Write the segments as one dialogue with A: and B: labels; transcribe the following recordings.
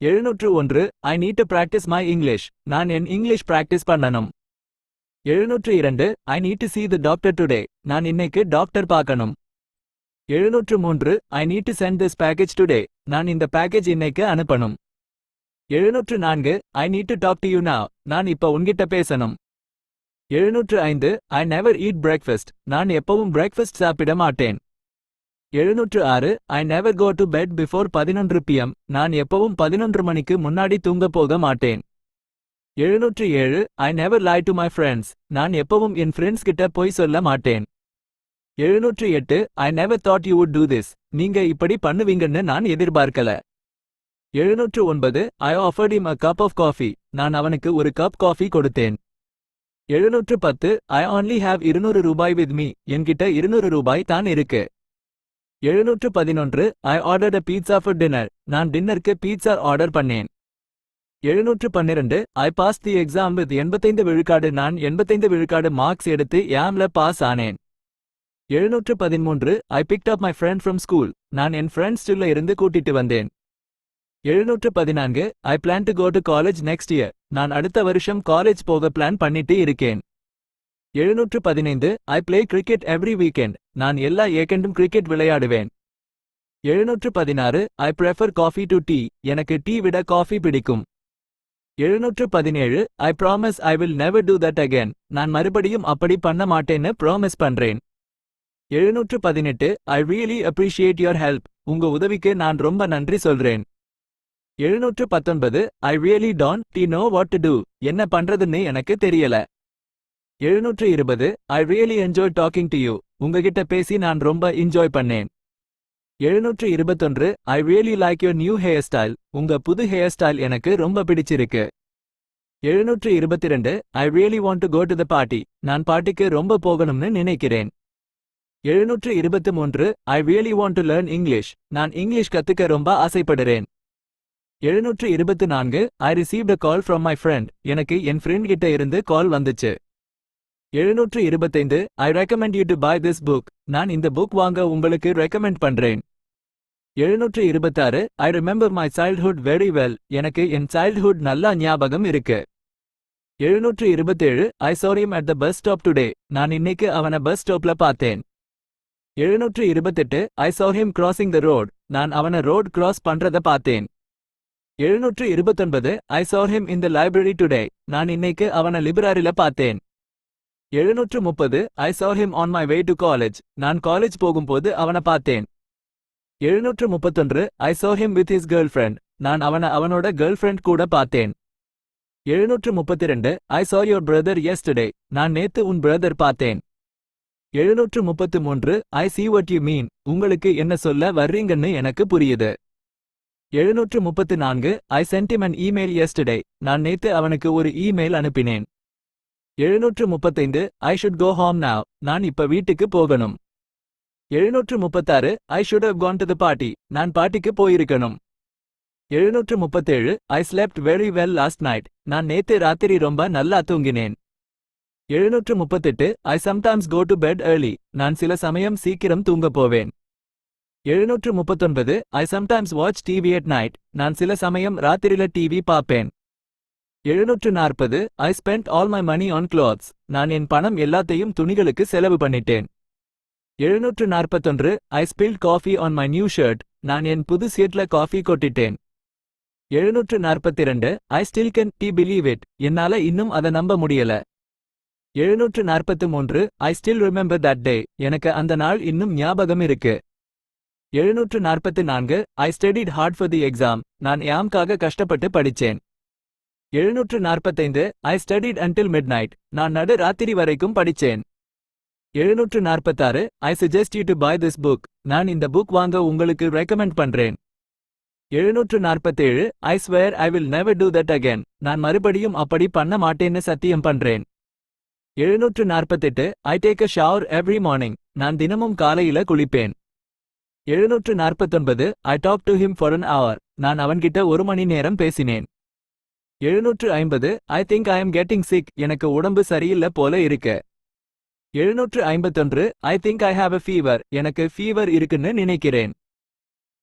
A: 701 I need to practice my English. நான் என் English practice பண்ணணும். 702 I need to see the doctor today. நான் இன்னைக்கு doctor பார்க்கணும். 703 I need to send this package today. நான் இந்த package இன்னைக்கு அனுப்பணும். 704 I need to talk to you now. நான் இப்ப உன்கிட்ட பேசணும். 705 I never eat breakfast. நான் எப்பவும் breakfast சாப்பிட மாட்டேன். 706 I never go to bed before 11 pm. நான் எப்பவும் 11 மணிக்கு முன்னாடி தூங்க போக மாட்டேன். 707 I never lie to my friends. நான் எப்பவும் என் ஃப்ரெண்ட்ஸ் கிட்ட பொய் சொல்ல மாட்டேன். 708 I never thought you would do this. நீங்க இப்படி பண்ணுவீங்கன்னு நான் எதிர்பார்க்கல. 709 I offered him a cup of coffee. நான் அவனுக்கு ஒரு கப் காஃபி கொடுத்தேன். 710 I only have 200 ரூபாய் with me. என்கிட்ட 200 ரூபாய் தான் இருக்கு. 711 I ordered a pizza for dinner. நான் டின்னருக்கு பீட்சா ஆர்டர் பண்ணேன். 712 I passed the exam with 85 விழுக்காடு. நான் 85 விழுக்காடு மார்க்ஸ் எடுத்து ஏம்ல பாஸ் ஆனேன். 713 I picked up my friend from school. நான் என் ஃப்ரெண்ட்ஸ் ஸ்கூல்ல இருந்து கூட்டிட்டு வந்தேன். 714 I plan to go to college next year. நான் அடுத்த வருஷம் காலேஜ் போக பிளான் பண்ணிட்டு இருக்கேன். 715 I play cricket every weekend. நான் எல்லா வீக்கெண்டும் கிரிக்கெட் விளையாடுவேன். 716 I prefer coffee to tea. எனக்கு டீ விட காஃபி பிடிக்கும். 717 I promise I will never do that again. நான் மறுபடியும் அப்படி பண்ண மாட்டேன்னு ப்ராமிஸ் பண்றேன். 718 I really appreciate your help. உங்க உதவிக்கு நான் ரொம்ப நன்றி சொல்றேன். 719 I really don't know what to do. என்ன பண்றதுன்னு எனக்கு தெரியல. 720 I really enjoyed talking to you. உங்ககிட்ட பேசி நான் ரொம்ப என்ஜாய் பண்ணேன். 721 I really like your new hairstyle. உங்க புது ஹேர் ஸ்டைல் எனக்கு ரொம்ப பிடிச்சிருக்கு. 722 I really want to go to the party. நான் பார்ட்டிக்கு ரொம்ப போகணும்னு நினைக்கிறேன். 723 I really want to learn English. நான் இங்கிலீஷ் கத்துக்க ரொம்ப ஆசைப்படுறேன். 724 I received a call from my friend. எனக்கு என் ஃப்ரெண்ட் கிட்ட இருந்து கால் வந்துச்சு. 725 I recommend you to buy this book. நான் இந்த புக் வாங்க உங்களுக்கு ரெக்கமெண்ட் பண்றேன். 726 I remember my childhood very well. எனக்கு என் childhood நல்லா ஞாபகம் இருக்கு. 727 I saw him at the bus stop today. நான் இன்னைக்கு அவனை பஸ் ஸ்டாப்ல பார்த்தேன். 728 I saw him crossing the road. நான் அவனை ரோட் கிராஸ் பண்றத பார்த்தேன். 729 I saw him in the library today. நான் இன்னைக்கு அவனை லிப்ரரியில பார்த்தேன். 730 I saw him on my way to college. நான் காலேஜ் போகும்போது அவனை பார்த்தேன். 731 I saw him with his girlfriend. நான் அவனை அவனோட கேர்ள்ஃப்ரெண்ட் கூட பார்த்தேன். 732 I saw your brother yesterday. நான் நேத்து உன் பிரதர் பார்த்தேன். 733 I see what you mean. உங்களுக்கு என்ன சொல்ல வர்றீங்கன்னு எனக்கு புரியுது. 734 I sent him an email yesterday. நான் நேத்து அவனுக்கு ஒரு இமெயில் அனுப்பினேன். 735 I should go home now. நான் இப்ப வீட்டுக்கு போகணும். 736 I should have gone to the party. நான் பார்ட்டிக்கு போயிருக்கணும். 737 I slept very well last night. நான் நேத்து ராத்திரி ரொம்ப நல்லா தூங்கினேன். 738 I sometimes go to bed early. நான் சில சமயம் சீக்கிரம் தூங்க போவேன். 739 I sometimes watch TV at night. நான் சில சமயம் ராத்திரில டிவி பாப்பேன். 740 I spent all my money on clothes. நான் என் பணம் எல்லாத்தையும் துணிகளுக்கு செலவு பண்ணிட்டேன். 741 I spilled coffee on my new shirt. நான் என் புது ஷர்ட்ல coffee கொட்டிட்டேன். 742 I still can't believe it. என்னால இன்னும் அத நம்ப முடியல. 743 I still remember that day. எனக்கு அந்த நாள் இன்னும் ஞாபகம் இருக்கு. 744 I studied hard for the exam. நான் எக்ஸாம்காக கஷ்டப்பட்டு படிச்சேன். 745 I studied until midnight. நான் நடு ராத்திரி வரைக்கும் படிச்சேன். 746 I suggest you to buy this book. நான் இந்த புக் வாங்க உங்களுக்கு ரெக்கமெண்ட் பண்றேன். 747 I swear I will never do that again. நான் மறுபடியும் அப்படி பண்ண மாட்டேன்னு சத்தியம் பண்றேன். 748 I take a shower every morning. நான் தினமும் காலையில குளிப்பேன். 749 I talk to him for an hour. நான் அவன்கிட்ட ஒரு மணி நேரம் பேசினேன். 750 I think I am getting sick. எனக்கு உடம்பு சரியில்லை போல இருக்கு. 751 I think I have a fever. எனக்கு ஃபீவர் இருக்குன்னு நினைக்கிறேன்.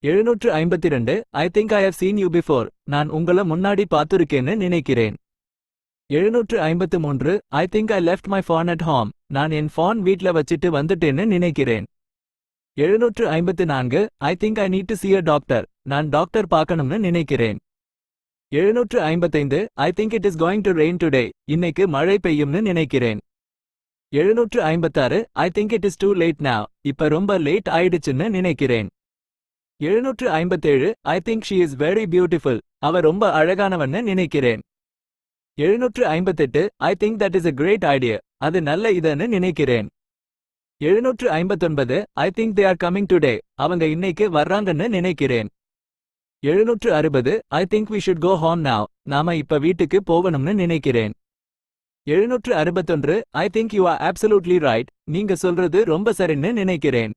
A: 752 I think I have seen you before. நான் உங்கள முன்னாடி பார்த்திருக்கேன்னு நினைக்கிறேன். 753 I think I left my phone at home. நான் என் ஃபோன் வீட்ல வச்சிட்டு வந்துட்டேன்னு நினைக்கிறேன். 754 I think I need to see a doctor. நான் டாக்டர் பார்க்கணும்னு நினைக்கிறேன். 755 I think it is going to rain today. இன்னைக்கு மழை பெய்யும்னு நினைக்கிறேன். 756 I think it is too late now. இப்ப ரொம்ப லேட் ஆயிடுச்சுன்னு நினைக்கிறேன். 757 I think she is very beautiful. அவ ரொம்ப அழகானவன்னு நினைக்கிறேன். 758 I think that is a great idea. அது நல்ல இதன்னு நினைக்கிறேன். 759 I think they are coming today. அவங்க இன்னைக்கு வர்றாங்கன்னு நினைக்கிறேன். 760 I think we should go home now. நாம இப்ப வீட்டுக்கு போகணும்னு நினைக்கிறேன். 761 I think you are absolutely right. நீங்க சொல்றது ரொம்ப சரின்னு நினைக்கிறேன்.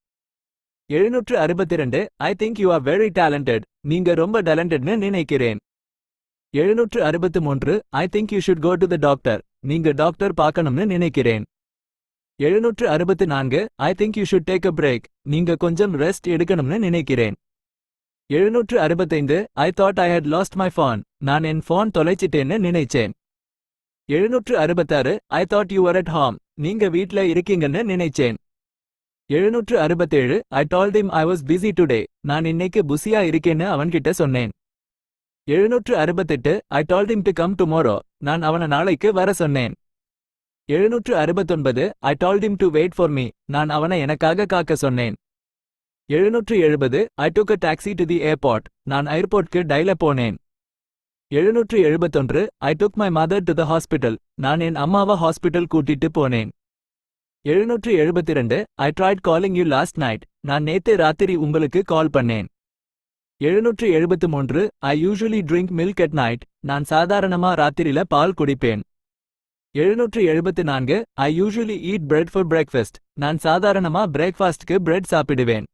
A: 762 I think you are very talented. நீங்க ரொம்ப டேலண்டட்னு நினைக்கிறேன். 763 I think you should go to the doctor. நீங்க டாக்டர் பார்க்கணும்னு நினைக்கிறேன். 764 I think you should take a break. நீங்க கொஞ்சம் ரெஸ்ட் எடுக்கணும்னு நினைக்கிறேன். 765 I thought I had lost my phone. நான் என் ஃபோன் தொலைச்சிட்டேன்னு நினைச்சேன். 766 I thought you were at home. நீங்க வீட்ல இருக்கீங்கன்னு நினைச்சேன். 767 I told him I was busy today. நான் இன்னைக்கு புசியா இருக்கேன்னு அவன்கிட்ட சொன்னேன். 768 I told him to come tomorrow. நான் அவன நாளைக்கு வர சொன்னேன். 769 I told him to wait for me. நான் அவனை எனக்காக காக்க சொன்னேன். 770 I took a taxi to the airport. நான் ஏர்போர்ட்க்கு டைல போனேன். 771 I took my mother to the hospital. நான் என் அம்மாவை ஹாஸ்பிடல் கூட்டிட்டு போனேன். 772 I tried calling you last night. நான் நேத்து ராத்திரி உங்களுக்கு கால் பண்ணேன். 773 I usually drink milk at night. நான் சாதாரணமா ராத்திரில பால் குடிப்பேன். 774 I usually eat bread for breakfast. நான் சாதாரணமா பிரேக்ஃபாஸ்ட்க்கு பிரெட் சாப்பிடுவேன்.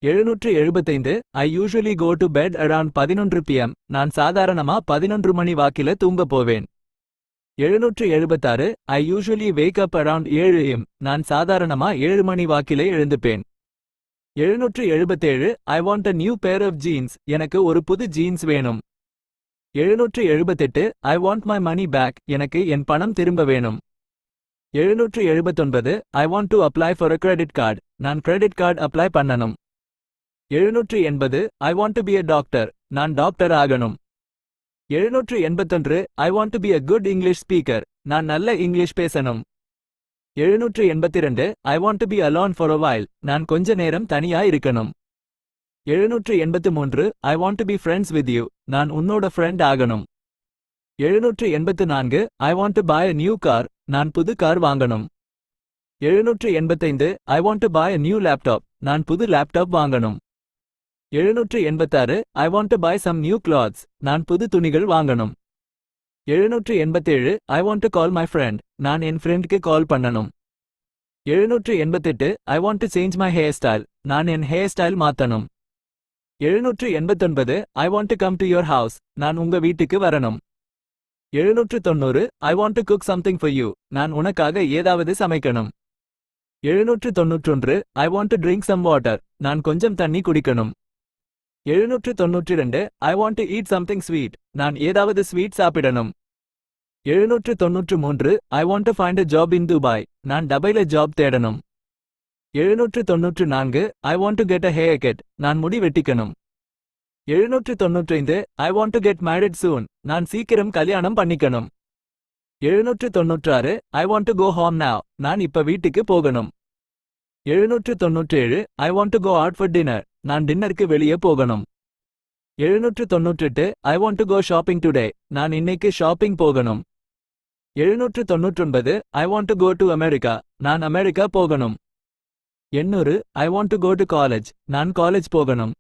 A: 775 I usually go to bed around 11 pm. நான் சாதாரணமா 11 மணி வாக்கில தூங்க போவேன். 776 I usually wake up around 7 am. நான் சாதாரணமா 7 மணி வாக்கிலே எழுந்துப்பேன். 777 I want a new pair of jeans. எனக்கு ஒரு புது ஜீன்ஸ் வேணும். 778 I want my money back. எனக்கு என் பணம் திரும்ப வேணும். 779 I want to apply for a credit card. நான் கிரெடிட் கார்டு அப்ளை பண்ணணும். 780 I want to be a doctor. நான் டாக்டர் ஆகணும். 781 I want to be a good English speaker. நான் நல்ல இங்கிலீஷ் பேசணும். 782 I want to be alone for a while. நான் கொஞ்ச நேரம் தனியா இருக்கணும். 783 I want to be friends with you. நான் உன்னோட ஃப்ரெண்ட் ஆகணும். 784 I want to buy a new car. நான் புது கார் வாங்கணும். 785 I want to buy a new laptop. நான் புது லேப்டாப் வாங்கணும். 786 I want to buy some new clothes. நான் புது துணிகள் வாங்கணும். 787 I want to call my friend. நான் என் ஃப்ரெண்ட்க்கு கால் பண்ணணும். 788 I want to change my hairstyle. நான் என் ஹேர்ஸ்டைல் மாத்தணும். 789 I want to come to your house. நான் உங்க வீட்டுக்கு வரணும். 790 I want to cook something for you. நான் உனக்காக ஏதாவது சமைக்கணும். 791 I want to drink some water. நான் கொஞ்சம் தண்ணி குடிக்கணும். 792 I want to eat something sweet. நான் ஏதாவது ஸ்வீட் சாப்பிடணும். 793 I want to find a job in Dubai. நான் துபாயில ஜாப் தேடணும். 794 I want to get a haircut. நான் முடி வெட்டிக்கணும். 795 I want to get married soon. நான் சீக்கிரம் கல்யாணம் பண்ணிக்கணும். 796 I want to go home now. நான் இப்ப வீட்டுக்கு போகணும். 797 I want to go out for dinner. நான் டின்னருக்கு வெளியே போகணும். 798 I want to go shopping today. நான் இன்னைக்கு ஷாப்பிங் போகணும். 799 I want to go to America. நான் அமெரிக்கா போகணும். 800 I want to go to college. நான் காலேஜ் போகணும்.